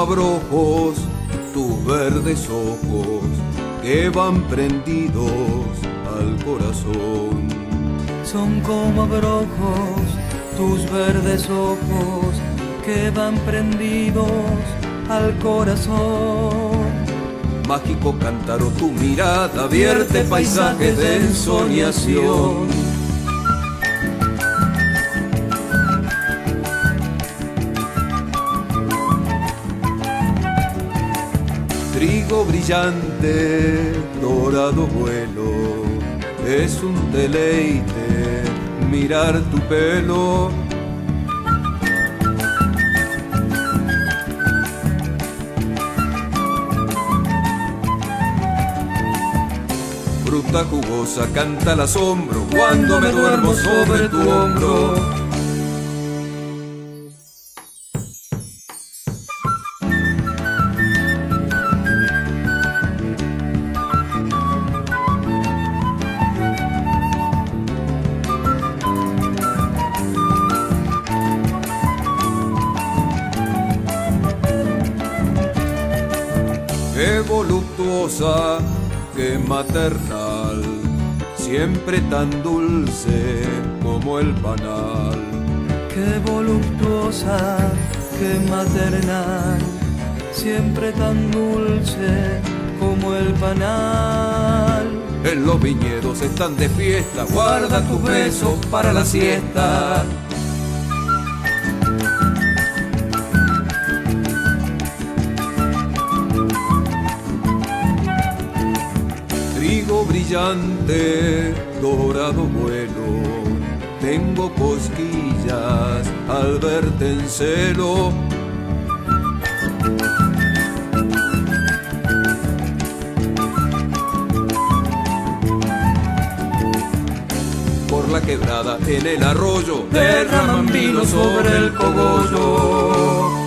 abrojos tus verdes ojos que van prendidos al corazón. Son como abrojos tus verdes ojos que van prendidos al corazón. Mágico cántaro, tu mirada vierte paisajes de ensoñación. Trigo brillante, dorado vuelo, es un deleite mirar tu pelo. Fruta jugosa canta al asombro cuando me duermo sobre tu hombro. Qué voluptuosa, qué maternal, siempre tan dulce como el panal. Qué voluptuosa, qué maternal, siempre tan dulce como el panal. En los viñedos están de fiesta, guarda tus besos para la siesta. Trigo brillante, dorado vuelo, tengo cosquillas al verte en celo. Por la quebrada en el arroyo derraman vino sobre el cogollo.